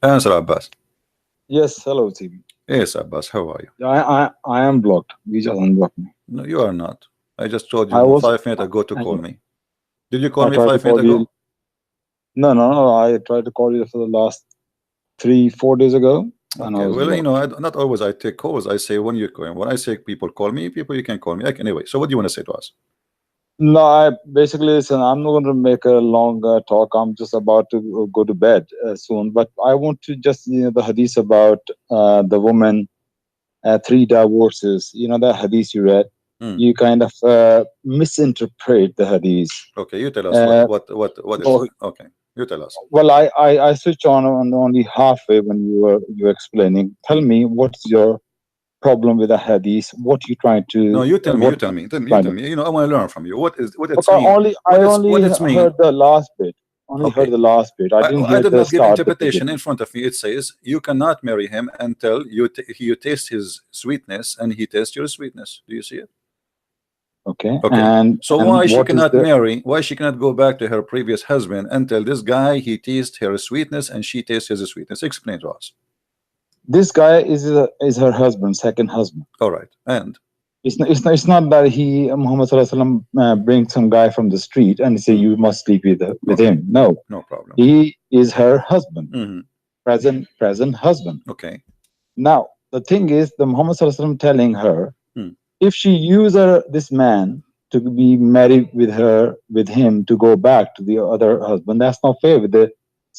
Answer, Abbas. Yes, hello, TV. Yes, Abbas, how are you? I am blocked. You just unblocked me. No, you are not. I just told I you was 5 minutes ago to call I, me. Did you call I me tried to 5 minutes call you. ago? No. I tried to call you for the last 3-4 days ago, and I Okay, was well, blocked. not always I take calls. I say when you call. When I say people call me, people you can call me. Anyway, so what do you want to say to us? No, I basically listen. I'm not going to make a long talk. I'm just about to go to bed soon. But I want to just the hadith about the woman, 3 divorces. The hadith you read. Hmm. You kind of misinterpret the hadith. Okay, you tell us Uh, what is so okay. You tell us. Well, I switched on only halfway when you were explaining. Tell me what's your problem with the hadith? What you trying No, to you tell me. You what tell me. You trying tell to? me. I want to learn from you. What it's Okay, mean? I What only it's mean? heard the last bit. Only heard Okay. the last bit. I didn't I hear did the not give start, the interpretation in beginning. front of me. It says you cannot marry him until you taste his sweetness and he tastes your sweetness. Do you see it? Okay, Okay. and So and why she what is cannot the marry? Why she cannot go back to her previous husband until this guy he tastes her sweetness and she tastes his sweetness? Explain to us. this guy is her husband, second husband. All right. And It's not that Muhammad Sallallahu Alaihi Wasallam brings some guy from the street and say you must sleep with okay, him. No, no problem. he is her husband, Mm-hmm. present husband. Okay. Now, the thing is, the Muhammad Sallallahu Alaihi Wasallam telling her, Hmm. if she use this man to be married with him to go back to the other husband, that's not fair with the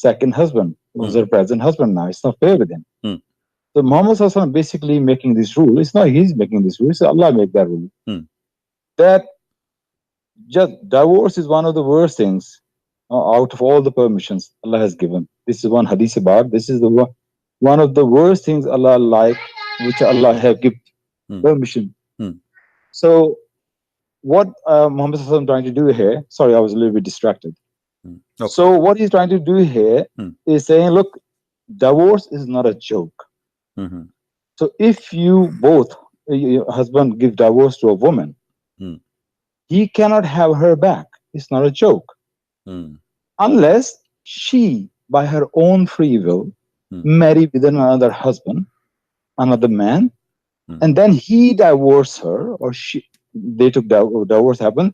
second husband, who's her present husband now. It's not fair with him. Hmm. So Muhammad Sallallahu Alaihi Wasallam basically making this rule. It's not he's making this rule. It's Allah make that rule. That just divorce is one of the worst things out of all the permissions Allah has given. This is one hadith about. This is the one of the worst things Allah like, which Allah have given permission. So what Muhammad Sallallahu Alaihi Wasallam trying to do here? Sorry, I was a little bit distracted. Okay. So what he's trying to do here is saying, look, divorce is not a joke. So if you both, your husband give divorce to a woman, he cannot have her back. It's not a joke. Unless she, by her own free will, marry with another husband, another man, and then he divorced her, or they took divorce happened,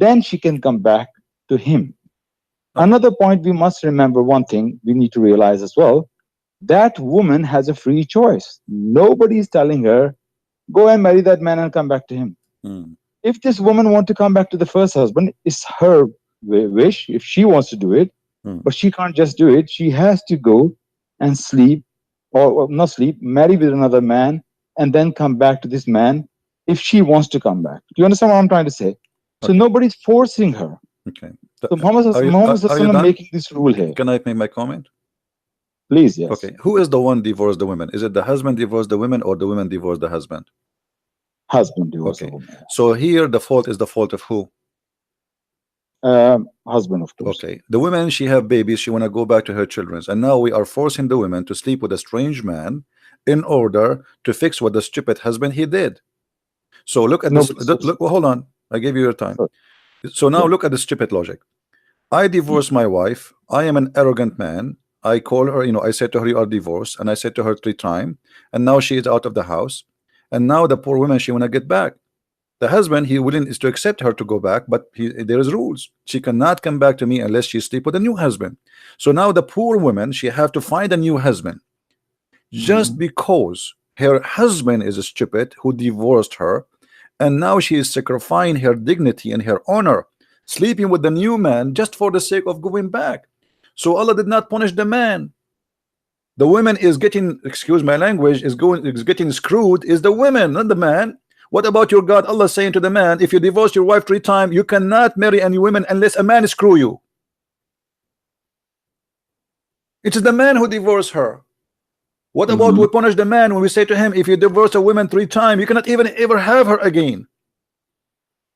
then she can come back to him. Another point we must remember, one thing we need to realize as well, that woman has a free choice. Nobody is telling her, go and marry that man and come back to him. If this woman wants to come back to the first husband, it's her wish, if she wants to do it, but she can't just do it. She has to go and sleep, or not sleep, marry with another man, and then come back to this man if she wants to come back. Do you understand what I'm trying to say? So nobody's forcing her. Okay. So Muhammad Sallallahu making this rule here. Can I make my comment? Please, yes. Okay. Who is the one divorced the women? Is it the husband divorced the women or the women divorced the husband? Husband divorced okay. the woman. So here the fault is the fault of who? Husband, of course. Okay. The women, she have babies, she want to go back to her children, and now we are forcing the women to sleep with a strange man in order to fix what the stupid husband he did. So look at this. Look, well, hold on. I gave you your time. So now look at the stupid logic. I divorced my wife. I am an arrogant man. I call her, I said to her, you are divorced, and I said to her 3 times, and now she is out of the house, and now the poor woman, she want to get back. The husband, he willing is to accept her to go back, but there is rules. She cannot come back to me unless she sleep with a new husband. So now the poor woman, she have to find a new husband just because her husband is a stupid who divorced her, and now she is sacrificing her dignity and her honor, sleeping with the new man just for the sake of going back. So Allah did not punish the man. The woman is getting, excuse my language, is getting screwed is the women, not the man. What about your God? Allah saying to the man, if you divorce your wife 3 times, you cannot marry any women unless a man screw you. It is the man who divorced her. What about we punish the man when we say to him, if you divorce a woman 3 times, you cannot even ever have her again?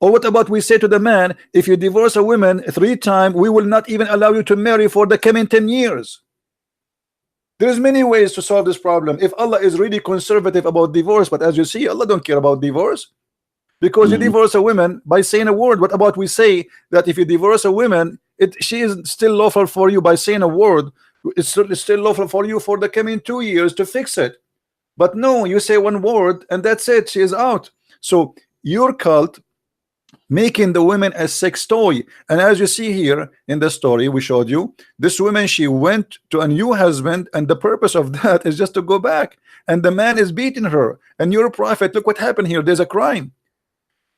Or what about we say to the man, if you divorce a woman 3 times, we will not even allow you to marry for the coming 10 years. There's many ways to solve this problem. If Allah is really conservative about divorce, but as you see, Allah don't care about divorce, because you divorce a woman by saying a word. What about we say that if you divorce a woman, she is still lawful for you by saying a word, It's still lawful for you for the coming 2 years to fix it. But no, you say one word and that's it, she is out. So your cult making the women a sex toy. And as you see here in the story we showed you, this woman, she went to a new husband, and the purpose of that is just to go back, and the man is beating her. And your prophet, look what happened here, there's a crime.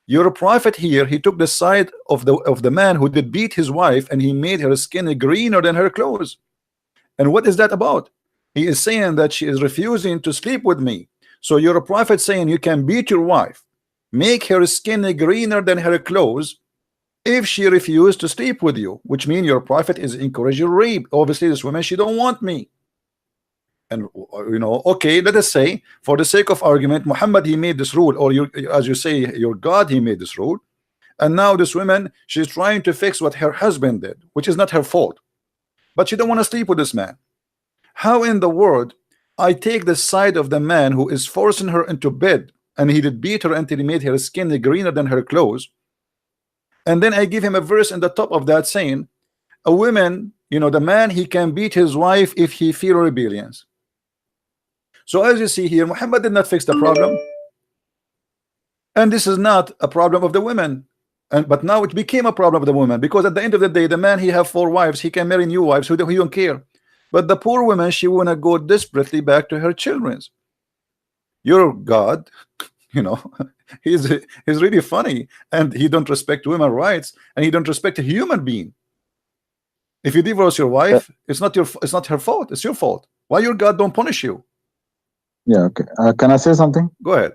Your prophet here, he took the side of the man who did beat his wife, and he made her skin greener than her clothes. And what is that about? He is saying that she is refusing to sleep with me. So you're a prophet saying you can beat your wife, make her skin greener than her clothes, if she refused to sleep with you, which means your prophet is encouraging rape. Obviously this woman, she don't want me. And you know, okay, let us say for the sake of argument, Muhammad, he made this rule, or you, as you say, your God, he made this rule, and now this woman, she's trying to fix what her husband did, which is not her fault, but she don't want to sleep with this man. How in the world I take the side of the man who is forcing her into bed, and he did beat her until he made her skin greener than her clothes, and then I give him a verse in the top of that saying a woman, you know, the man, he can beat his wife if he feel rebellions. So as you see here, Muhammad did not fix the problem, and this is not a problem of the women, but now it became a problem of the woman, because at the end of the day, the man, he have 4 wives, he can marry new wives, who don't care. But the poor woman, she wanna go desperately back to her children's. Your God, you know, he's really funny, and he don't respect women's rights, and he don't respect a human being. If you divorce your wife, it's not her fault, it's your fault. Why your God don't punish you? Yeah, okay. Can I say something? Go ahead.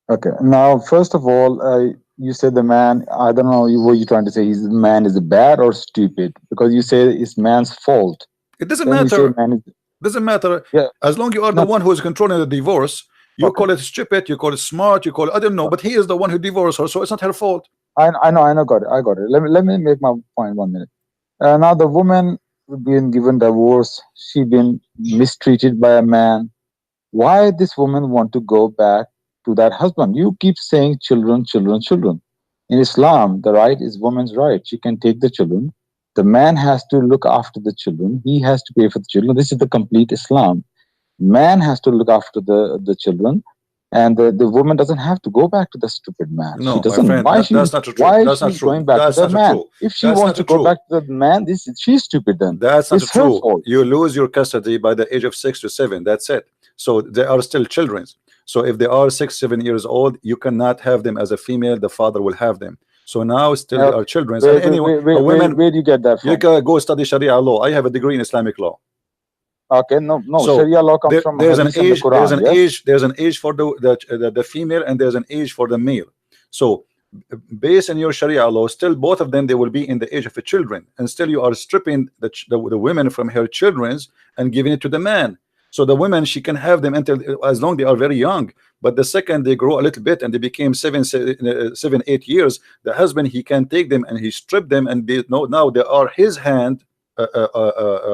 Okay. Now, first of all, you said the man, I don't know what you're trying to say. The man is bad or stupid, because you say it's man's fault. It doesn't matter. Doesn't matter. Yeah. As long you are the one who is controlling the divorce, you call it stupid, you call it smart, you call it, I don't know, but he is the one who divorced her, so it's not her fault. I know, got it. I got it. Let me make my point 1 minute. Now the woman being given divorce, she been mistreated by a man. Why this woman want to go back to that husband? You keep saying children, children, children. In Islam, the right is woman's right. She can take the children. The man has to look after the children. He has to pay for the children. This is the complete Islam. Man has to look after the children, and the woman doesn't have to go back to the stupid man. No, she doesn't. My friend, that's not true. Why that's not true. Going back that's to the man? True. If she wants to go back to the man, she's stupid then. That's not it's true. Her fault. You lose your custody by the age of 6 to 7. That's it. So they are still children. So if they are 6, 7 years old, you cannot have them as a female. The father will have them. So now still they are children. Where do you get that from? You can go study Sharia law. I have a degree in Islamic law. Okay, no, so Sharia law comes from there's an age. Quran, there's an yes? age. There's an age for the female, and there's an age for the male. So, based on your Sharia law, still both of them, they will be in the age of the children, and still you are stripping the women from her children's and giving it to the man. So the women, she can have them until as long they are very young. But the second they grow a little bit and they became 7, 8 years, the husband, he can take them and he strip them, and now they are his hand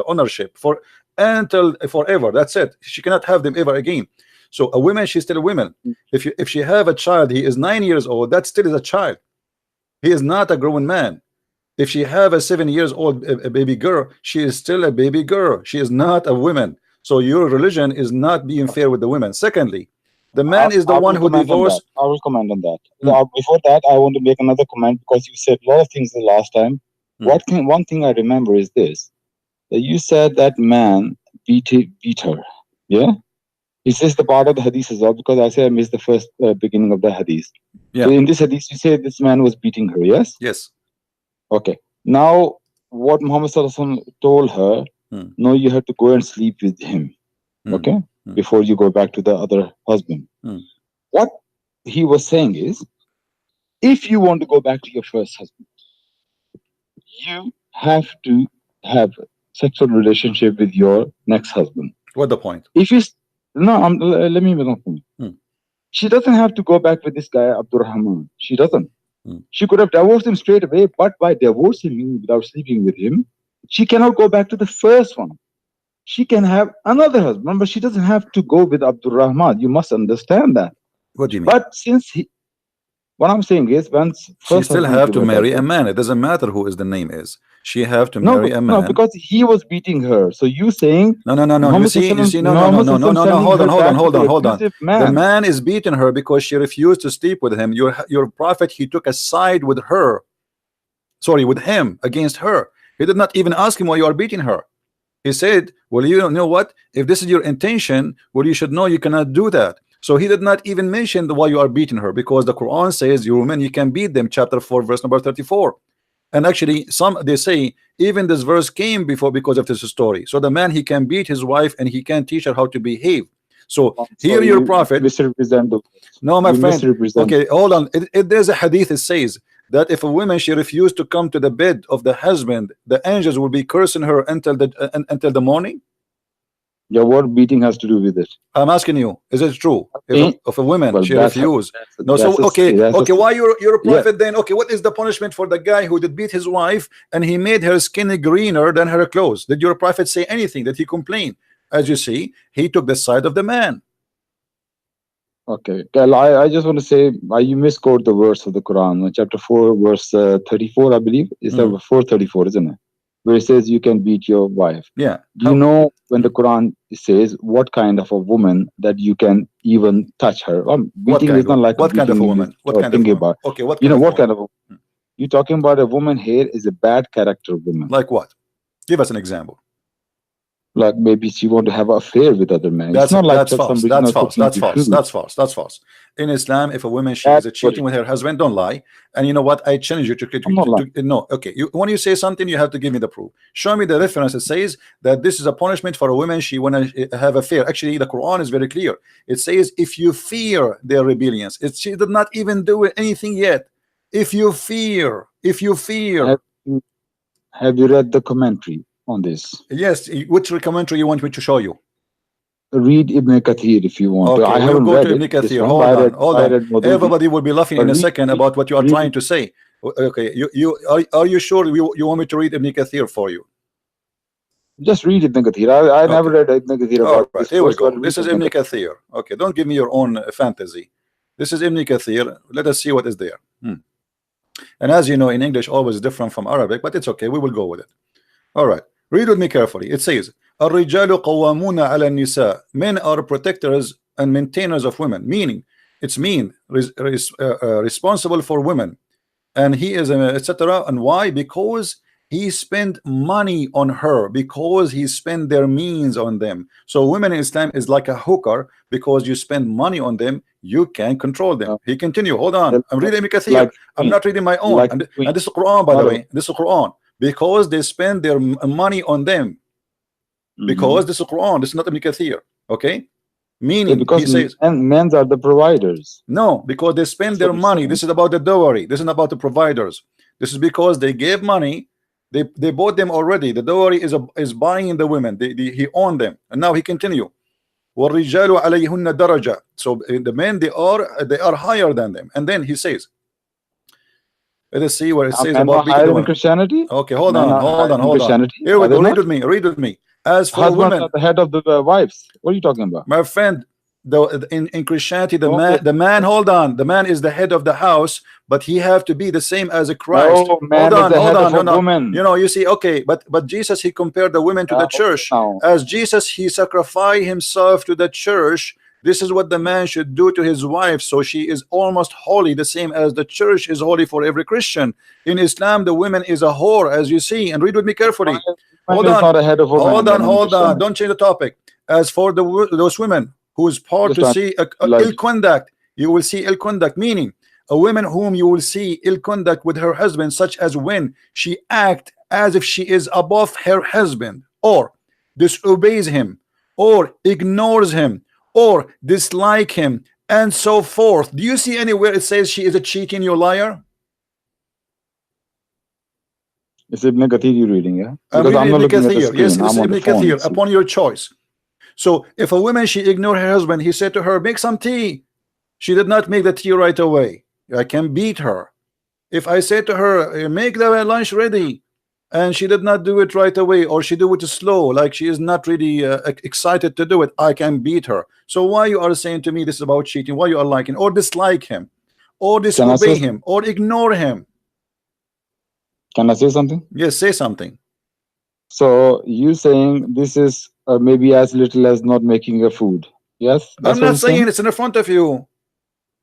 ownership for until forever. That's it. She cannot have them ever again. So a woman, she's still a woman. If she have a child, he is 9 years old, that still is a child. He is not a grown man. If she have a 7 years old a baby girl, she is still a baby girl. She is not a woman. So your religion is not being fair with the women. Secondly, the man is the one who divorced. I will comment on that. Before that, I want to make another comment, because you said a lot of things the last time. One thing I remember is this: that you said that man beat her. Yeah. Is this the part of the hadith as well? Because I said I missed the first beginning of the hadith. Yeah. So in this hadith, you say this man was beating her. Yes. Yes. Okay. Now, what Muhammad Sallallahu Alaihi Wasallam told her, no, you have to go and sleep with him. Okay. Before you go back to the other husband. What he was saying is, if you want to go back to your first husband, you have to have sexual relationship with your next husband. What the point? If you let me make a point. She doesn't have to go back with this guy Abdurrahman. She doesn't. She could have divorced him straight away, but by divorcing him without sleeping with him, she cannot go back to the first one. She can have another husband, but she doesn't have to go with Abdurrahman. You must understand that. What do you mean? But since what I'm saying is, she still have to marry a man. It doesn't matter who is the name is. She have to No, marry a no, man. because he was beating her. So you saying No. You Muhammad see, no. sending her back to the Hold on. abusive The man. man is beating her because she refused to sleep with him. Your prophet, he took a side with her. Sorry, with him against her. He did not even ask him why you are beating her. He said, well, you know what? If this is your intention, well, you should know you cannot do that. So he did not even mention why you are beating her, because the Quran says, you women, you can beat them, chapter 4, verse number 34. And actually, some they say even this verse came before because of this story. So the man, he can beat his wife and he can teach her how to behave. So here your prophet misrepresent the words. No, my friend. Misrepresent. Okay, hold on. There's a hadith that says that if a woman, she refused to come to the bed of the husband, the angels will be cursing her until the morning. Yeah, what beating has to do with it? I'm asking you, is it true? If a woman, she refused. No, so okay, why you're a prophet then? Okay, what is the punishment for the guy who did beat his wife and he made her skin greener than her clothes? Did your prophet say anything? Did he complain? As you see, he took the side of the man. Okay, I just want to say, you misquote the verse of the Quran, chapter 4, verse 34, I believe. It's 434, isn't it? Where it says you can beat your wife. Yeah. Do you know when the Quran says what kind of a woman that you can even touch her? Beating is not like what kind of a woman? What kind of a woman? Okay, what kind you know of what kind of a woman? You're talking about a woman here is a bad character woman. Like what? Give us an example. Like maybe she want to have an affair with other men. That's it's not that's like false. That's false. That's false. That's false. That's false. In Islam, if a woman, she is cheating with her husband, don't lie. And you know what? I challenge you to no. Okay, when you say something, you have to give me the proof. Show me the reference that says that this is a punishment for a woman. She wanna have affair. Actually, the Quran is very clear. It says if you fear their rebellions. She did not even do anything yet. If you fear. Have you read the commentary on this? Yes. Which commentary you want me to show you? Read Ibn Kathir if you want. Okay, I haven't read Ibn Kathir. Hold on. Everybody will be laughing in a second about what you are trying to say. Okay, are you sure you want me to read Ibn Kathir for you? Just read Ibn Kathir. I never read Ibn Kathir about this. Here we go. This is Ibn Kathir. Okay, don't give me your own fantasy. This is Ibn Kathir. Let us see what is there. And as you know, in English, always different from Arabic, but it's okay. We will go with it. All right. Read with me carefully. It says, الرجال قوامون على النساء. Men are protectors and maintainers of women. Meaning, it's responsible for women. And he is, etc. And why? Because he spent money on her, because he spent their means on them. So women in Islam is like a hooker, because you spend money on them, you can control them. He continue. Hold on. I'm reading Ibn Kathir. I'm not reading my own. And this is Quran, by the way. This is Quran. Because they spend their money on them. Because this is Quran. This is not Ibn Kathir. Okay? Meaning, because he says, men are the providers. No, because they spend their money. This is about the dowry. This is about the providers. This is because they gave money. They bought them already. The dowry is buying the women. He owned them. And now he continue. وَالرِّجَالُ عَلَيْهُنَّ دَرَجَةً. So the men, they are higher than them. And then he says, let us see where it says about higher than Christianity. Okay, hold on. Here we go. Read with me. As for women, at the head of the wives. What are you talking about, my friend? In Christianity, the man, hold on, the man is the head of the house, but he have to be the same as a Christ. No, man hold on, woman. You know, you see, okay, but Jesus, he compared the women to the church. As Jesus, he sacrificed himself to the church. This is what the man should do to his wife, so she is almost holy, the same as the church is holy for every Christian. In Islam, the woman is a whore, as you see. And read with me carefully. Hold on. Don't change the topic. As for those women who is part to see ill conduct, you will see ill conduct, meaning a woman whom you will see ill conduct with her husband, such as when she act as if she is above her husband, or disobeys him, or ignores him, or dislike him, and so forth. Do you see anywhere it says she is a cheating, you liar? It's Ibn Kathir you're reading, yeah? I'm reading Ibn Kathir. Yes, it's Ibn Kathir, upon your choice. So if a woman, she ignored her husband, he said to her, make some tea. She did not make the tea right away. I can beat her. If I said to her, make the lunch ready, and she did not do it right away, or she do it slow, like she is not really excited to do it, I can beat her. So why you are saying to me this is about cheating? Why you are liking or dislike him, or disobey him, or ignore him? Can I say something? Yes, say something. So you saying this is maybe as little as not making your food? Yes, that's I'm what not you're saying. saying it's in front of you.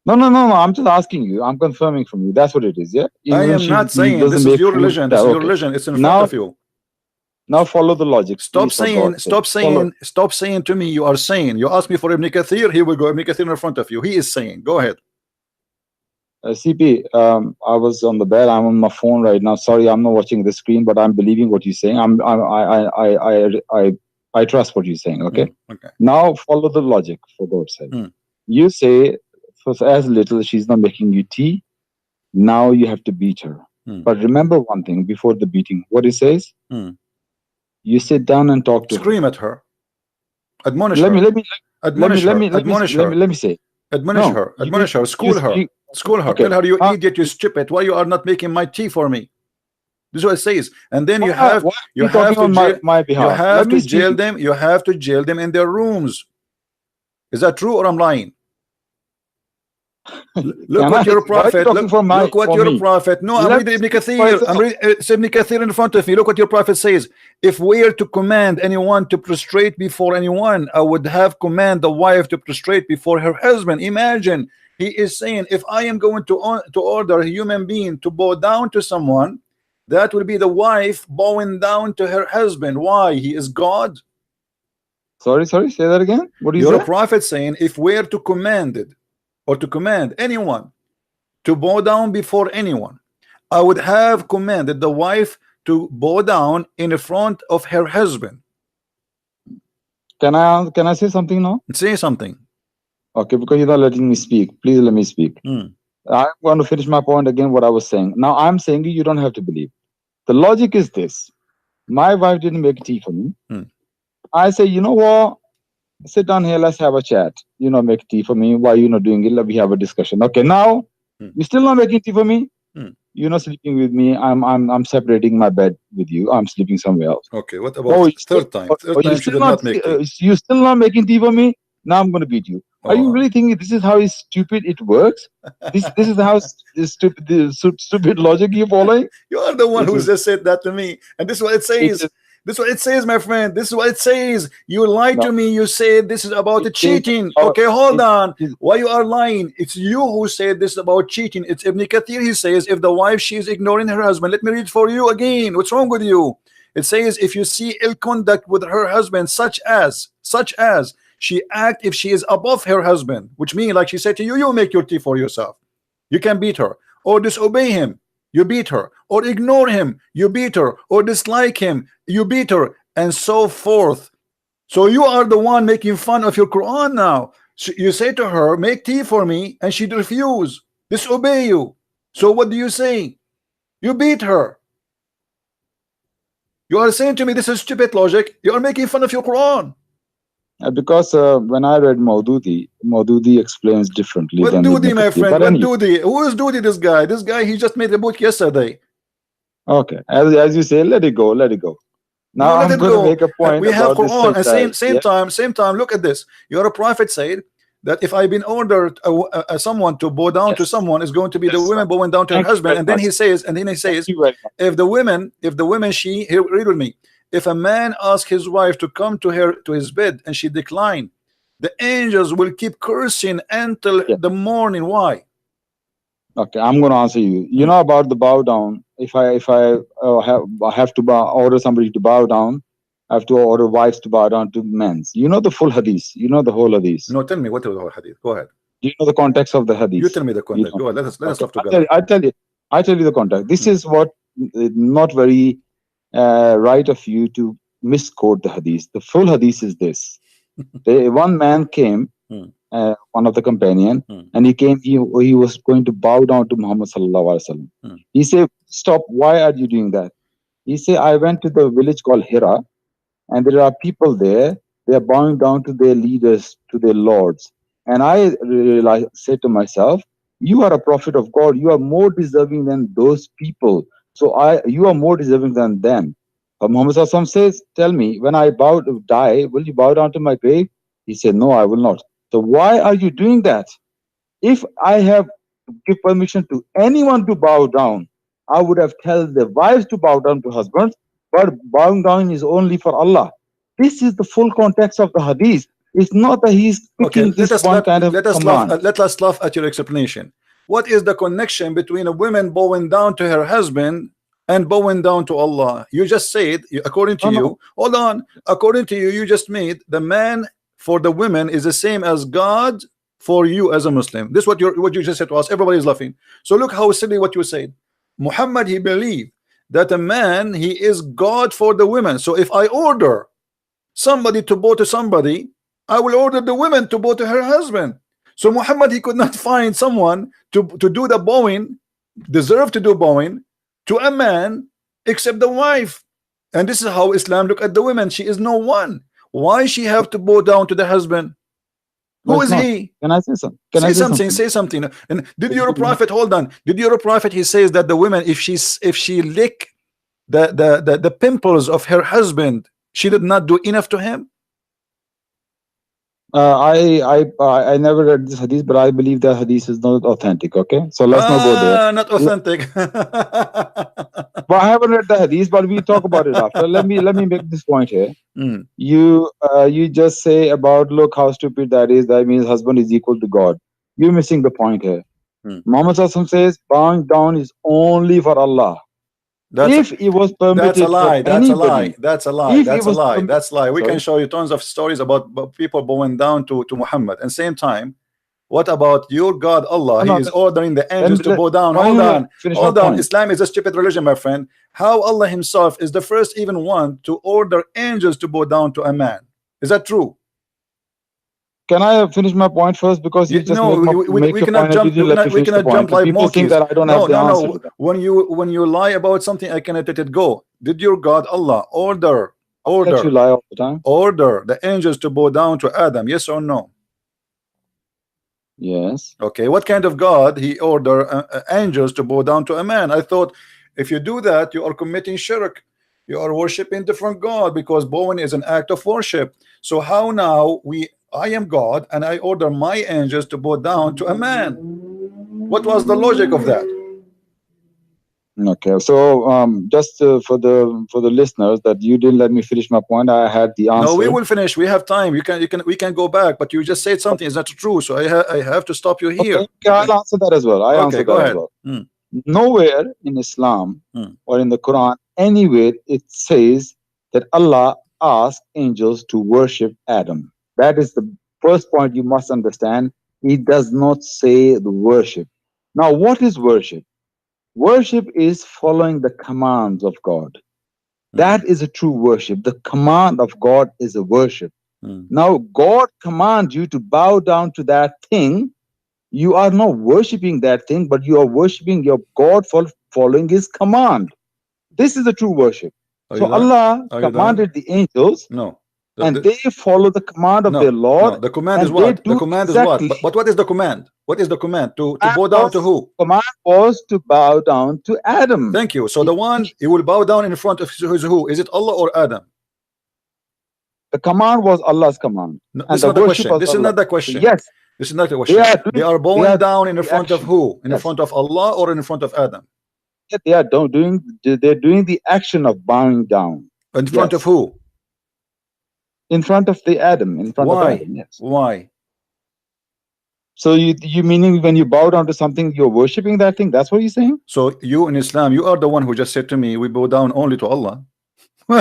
No, no, no, no. I'm just asking you. I'm confirming from you. That's what it is. Yeah. I Even am she not saying doesn't this is make your food. religion. This is your religion. It's in front Now, of you. now follow the logic. Stop Please, for God's sake. stop saying to me you are saying. You ask me for Ibn Kathir, here we go. Ibn Kathir in front of you. He is saying. Go ahead. CP, I was on the bed. I'm on my phone right now. Sorry, I'm not watching the screen, but I'm believing what you're saying. I trust what you're saying. Okay. Okay. Now follow the logic, for God's sake. You say, for as little she's not making you tea. Now you have to beat her. But remember one thing before the beating. What it says? You sit down and talk to her. Scream at her. Admonish Let her. me Admonish her. Admonish her. Let me say. Admonish her. Admonish her. School her. School her. Okay. Tell her, you idiot, you stupid. Why you are not making my tea for me? This is what it says. And then you have to jail, my behalf. You have to jail them. You have to jail them in their rooms. Is that true or I'm lying? Look what your prophet. Look what your prophet. No, I'm reading Ibn Kathir. I'm reading Ibn Kathir in front of me. Look what your prophet says. If we are to command anyone to prostrate before anyone, I would have command the wife to prostrate before her husband. Imagine, he is saying, if I am going to order a human being to bow down to someone, that will be the wife bowing down to her husband. Why? He is God. Sorry, say that again. What is your prophet saying? If we are to command it, or to command anyone to bow down before anyone, I would have commanded the wife to bow down in front of her husband. Can I say something now? Say something. Okay, because you're not letting me speak. Please let me speak. I'm going to finish my point again, what I was saying. Now I'm saying you don't have to believe. The logic is this. My wife didn't make tea for me. I say, you know what? Sit down here, let's have a chat. You know, make tea for me. Why you not doing it? Let me have a discussion. Okay, now you're still not making tea for me. You're not sleeping with me. I'm separating my bed with you. I'm sleeping somewhere else. Okay, what about third time? Third time she did not make tea. You're still not making tea for me. Now I'm going to beat you. Are you really thinking this is how stupid it works? This is how stupid logic you're following? You are the one who just said that to me, and this is what it says. This is what it says, my friend. This is what it says. You lied to me. You said this is about the cheating. Okay, hold on. Why you are lying? It's you who said this is about cheating. It's Ibn Kathir. He says, if the wife, she is ignoring her husband. Let me read for you again. What's wrong with you? It says, if you see ill conduct with her husband, such as she act if she is above her husband, which means, like she said to you, you make your tea for yourself. You can beat her or disobey him. You beat her, or ignore him, you beat her, or dislike him, you beat her, and so forth. So you are the one making fun of your Quran now. So you say to her, make tea for me, and she refuse, disobey you. So what do you say? You beat her. You are saying to me this is stupid logic. You are making fun of your Quran. Because when I read Maududi explains differently. What Dudi, my friend? What Dudi? Who is Dudi? This guy. This guy. He just made a book yesterday. Okay, as you say, let it go. Let it go. Now I'm going to make a point. We have Quran. And same time. Look at this. Your prophet said that if I've been ordered someone to bow down to someone, is going to be the woman bowing down to her husband. And then he says, if the women, she here, read with me. If a man asks his wife to come to his bed and she declined, the angels will keep cursing until the morning. Why? Okay, I'm going to answer you. You know about the bow down. If I have to order somebody to bow down, I have to order wives to bow down to men. You know the full hadith. You know the whole hadith. No, tell me what is the whole hadith. Go ahead. Do you know the context of the hadith? You tell me the context. Go ahead. Let us talk together. I tell you the context. This is what not very right of you to misquote the hadith. The full hadith is this. One man came, one of the companion, and he came, he was going to bow down to Muhammad sallallahu alaihi wasallam. He said, stop, why are you doing that? He said, I went to the village called Hira, and there are people there, they are bowing down to their leaders, to their lords. And I said to myself, you are a prophet of God, you are more deserving than those people. So you are more deserving than them. Muhammad sallallahu alaihi wasallam says, tell me, when I die, will you bow down to my grave? He said, no, I will not. So why are you doing that? If I have give permission to anyone to bow down, I would have told the wives to bow down to husbands, but bowing down is only for Allah. This is the full context of the hadith. It's not that he's Okay, picking this one kind of command. let us laugh at your explanation. What is the connection between a woman bowing down to her husband and bowing down to Allah? You just said, according to you, hold on, according to you, you just made the man for the women is the same as God for you as a Muslim. This is what you just said to us. Everybody is laughing. So look how silly what you said. Muhammad, he believed that a man, he is God for the women. So if I order somebody to bow to somebody, I will order the woman to bow to her husband. So Muhammad, he could not find someone to do the bowing, deserve to do bowing to a man except the wife. And this is how Islam look at the women. She is no one. Why she have to bow down to the husband? Who is he? Can I say something? Say something. And did your prophet, hold on, did your prophet, he says that the woman, if she lick the pimples of her husband, she did not do enough to him? I never read this hadith, but I believe that hadith is not authentic. Okay, so let's not go there. Not authentic. But I haven't read the hadith, but we talk about it after. Let me make this point here. You just say about, look how stupid that is. That means husband is equal to God. You're missing the point here. Muhammad Sallallahu says bowing down is only for Allah. If it was permitted, that's a lie. That's a lie. That's a lie. That's a lie. That's a lie. We Sorry? can show you tons of stories about people bowing down to Muhammad. And same time, what about your God Allah? He is ordering the angels to bow down. Hold on. Islam is a stupid religion, my friend. How Allah Himself is the first even one to order angels to bow down to a man? Is that true? Can I finish my point first? Because you just we cannot jump. We cannot jump like people monkeys. think that I don't have the answer. No. When you lie about something, I cannot let it go. Did your God Allah order you lie all the time? Order the angels to bow down to Adam? Yes or no? Yes. Okay. What kind of God he order angels to bow down to a man? I thought if you do that, you are committing shirk. You are worshiping different God, because bowing is an act of worship. So how now I am God and I order my angels to bow down to a man? What was the logic of that? Okay, so just for the listeners, that you didn't let me finish my point. I had the answer. No, we will finish. We have time. We can go back, but you just said something is not true, so I have to stop you here. Okay, I'll answer that as well. Okay, go ahead. Nowhere in Islam or in the Quran, anywhere it says that Allah asked angels to worship Adam. That is the first point you must understand. It does not say the worship. Now, what is worship? Worship is following the commands of God. That is a true worship. The command of God is a worship. Now, God commands you to bow down to that thing. You are not worshiping that thing, but you are worshiping your God for following His command. This is the true worship. So Allah commanded the angels. And they follow the command of their Lord. No, the command is what? The command is what? But what is the command? What is the command? To bow down to who? The command was to bow down to Adam. Thank you. So the one he will bow down in front of who? Is it Allah or Adam? The command was Allah's command. No, this is not the question. This is not the question. Yes. This is not the question. They are bowing down in front of who? In front of Allah or in front of Adam? Yeah, they're doing the action of bowing down. In front of who? In front of the Adam. In front of Adam, yes. Why? So you meaning when you bow down to something, you're worshipping that thing? That's what you're saying? So you in Islam, you are the one who just said to me, we bow down only to Allah. as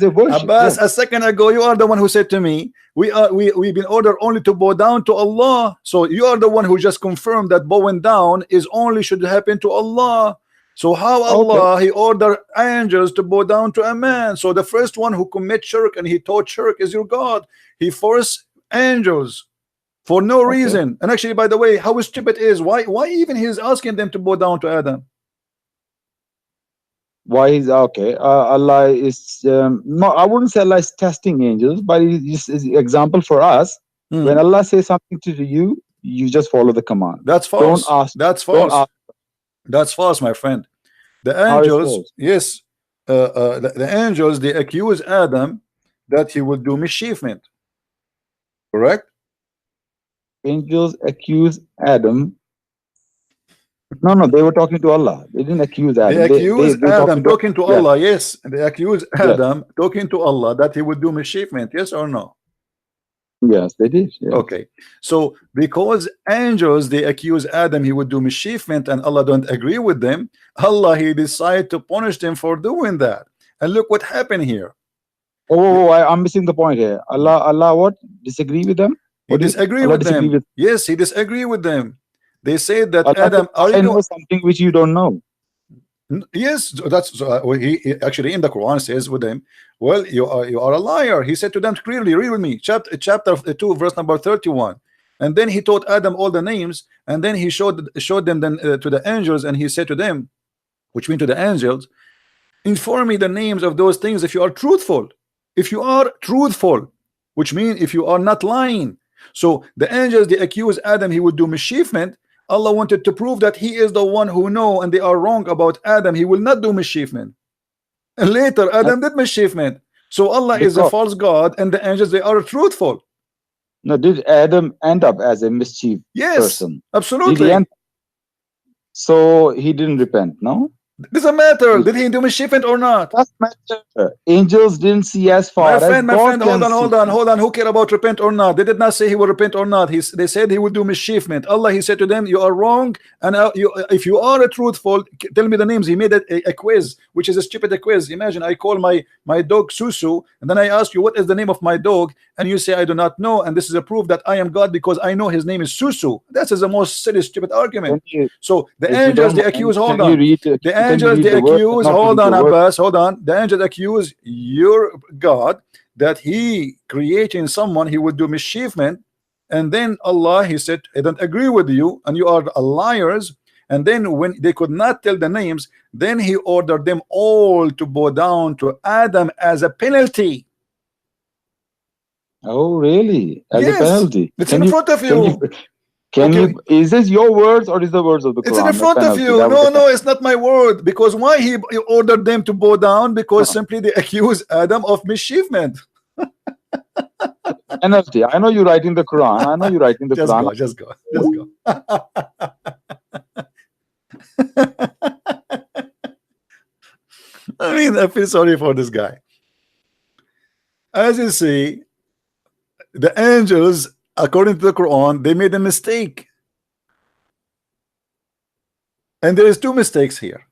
a worship. Abbas, a second ago, you are the one who said to me, we've been ordered only to bow down to Allah. So you are the one who just confirmed that bowing down is only should happen to Allah. So how Allah He ordered angels to bow down to a man? So the first one who commit shirk and he taught shirk is your God. He forced angels for no reason. And actually, by the way, how stupid is why even he's asking them to bow down to Adam? Why is Allah is no, I wouldn't say Allah is testing angels, but it's an example for us. When Allah says something to you, you just follow the command. That's false. Don't ask. That's false. Don't ask. That's false, my friend. The angels, yes, the angels, they accuse Adam that he will do mischievement. Correct? Angels accuse Adam No, no, they were talking to Allah. They didn't accuse They Adam. accuse They were Adam talking to yes, Allah. Yes, they accuse yes, Adam talking to Allah that he would do mischievement. Yes or no? yes, they did. Yes. Okay, so because angels they accuse Adam he would do mischievement and Allah don't agree with them, Allah he decided to punish them for doing that. And look what happened here. I'm missing the point here. Allah what? Disagree with them? He disagree with them. Yes, he disagree with them. They said that Allah Adam, said, I know something which you don't know. Yes, that's he actually in the Quran says with them, well, you are a liar. He said to them clearly, read with me, chapter 2, verse number 31. And then he taught Adam all the names, and then he showed them then to the angels, and he said to them, which mean to the angels, inform me the names of those things if you are truthful. If you are truthful, which means if you are not lying. So the angels they accuse Adam he would do mischievement. Allah wanted to prove that he is the one who know and they are wrong about Adam. He will not do mischievement. And later Adam did mischievement. So Allah is a false God and the angels they are truthful. Now did Adam end up as a mischief person? Absolutely. So he didn't repent, no? Doesn't matter. Did he do mischievement or not? Doesn't matter. Angels didn't see as far as God. My friend, hold on. Who care about repent or not? They did not say he will repent or not. They said he would do mischievement. Allah, he said to them, you are wrong. And if you are a truthful, tell me the names. He made a quiz, which is a stupid quiz. Imagine I call my dog Susu, and then I ask you, what is the name of my dog? And you say, I do not know. And this is a proof that I am God because I know his name is Susu. That is the most silly, stupid argument. So the angels, they accuse, hold on. The angels they accuse, hold on, Abbas, hold on. The angels accuse your God that he creating someone he would do mischievement, and then Allah he said I don't agree with you and you are liars. And then when they could not tell the names, then he ordered them all to bow down to Adam as a penalty. Oh really? As a penalty? It's in front of you. Can you, is this your words or is the words of the Quran? It's in front of you. No, it's not my word. Because why he ordered them to bow down? Because simply they accuse Adam of mischievement. Penalty. I know you're writing the Quran. I know you're writing the Quran. Just go. I mean, I feel sorry for this guy. As you see, the angels, according to the Quran, they made a mistake. And there is two mistakes here.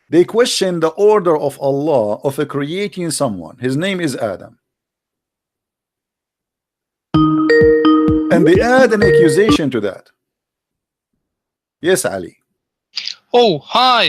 They question the order of Allah of creating someone. His name is Adam. And they add an accusation to that. Yes, Ali. Oh, hi.